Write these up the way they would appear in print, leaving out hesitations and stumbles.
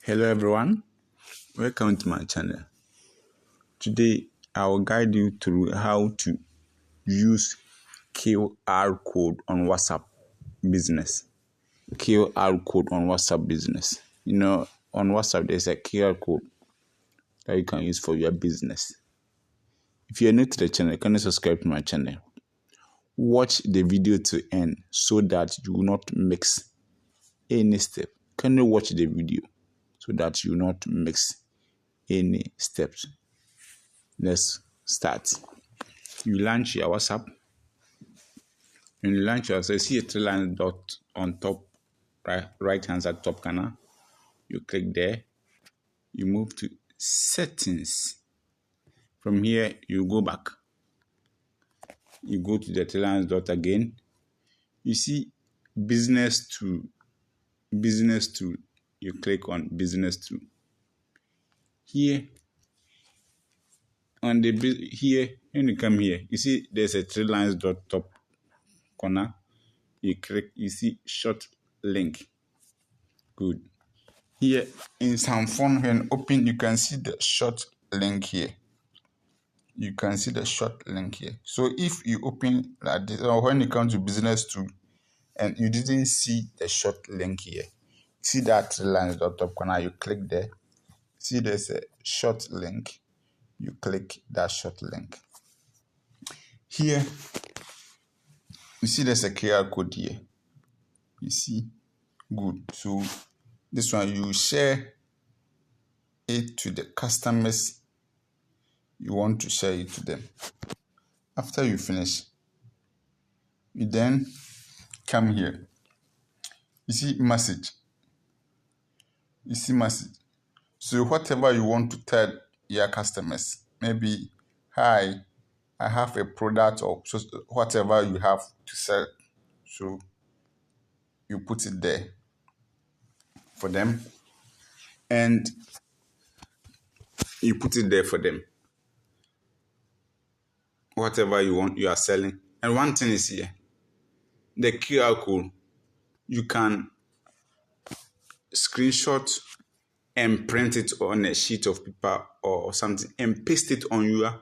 Hello everyone, welcome to my channel. Today I will guide you through how to use QR code on WhatsApp business. QR code on WhatsApp business. You know, on WhatsApp there's a QR code that you can use for your business. If you're new to the channel, can you subscribe to my channel? Watch the video to end so that you will not mix any step. Can you watch the video so that you will not mix any steps? Let's start. You launch your WhatsApp. When you launch your WhatsApp, see a three-line dot on top, right hand side top corner. You click there. You move to settings. From here, you go back. You go to the three-line dot again. You see business tool. Business tool. You click on business tool. Here, when you come here, you see there's a three lines dot top corner. You click, you see short link. Good. Here in some phone, when open, you can see the short link here. You can see the short link here. So if you open like this, or when you come to business tool and you didn't see the short link here, see that three lines dot top corner, you click there. See there's a short link. You click that short link. Here, you see there's a QR code here. You see? Good. So this one, you share it to the customers you want to share it to them. After you finish, you then come here. You see message. You see message. So whatever you want to tell your customers, maybe, hi, I have a product or whatever you have to sell. So you put it there for them. And you put it there for them. Whatever you want, you are selling. And one thing is here, the QR code, you can screenshot and print it on a sheet of paper or something and paste it on your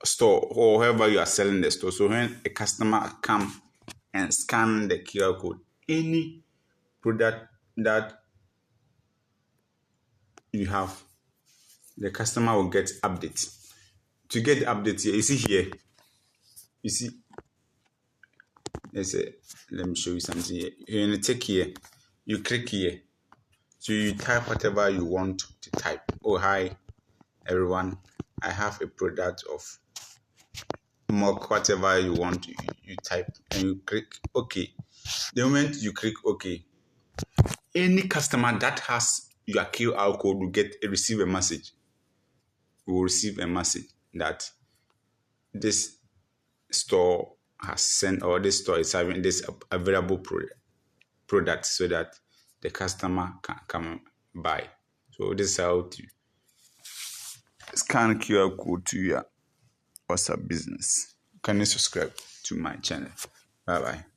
store or wherever you are selling the store. So when a customer come and scan the QR code, any product that you have, the customer will get update. To get the update here, you see here, you see, let me show you something here. You're going to take here, you click here. So you type whatever you want to type. Oh, hi, everyone. I have a product of mock, whatever you want, you type and you click OK. The moment you click OK, any customer that has your QR code will receive a message. Will receive a message that this store has sent, or this store is having this available product so that the customer can come buy. So this is how to scan QR code to your WhatsApp business. Can you subscribe to my channel? Bye bye.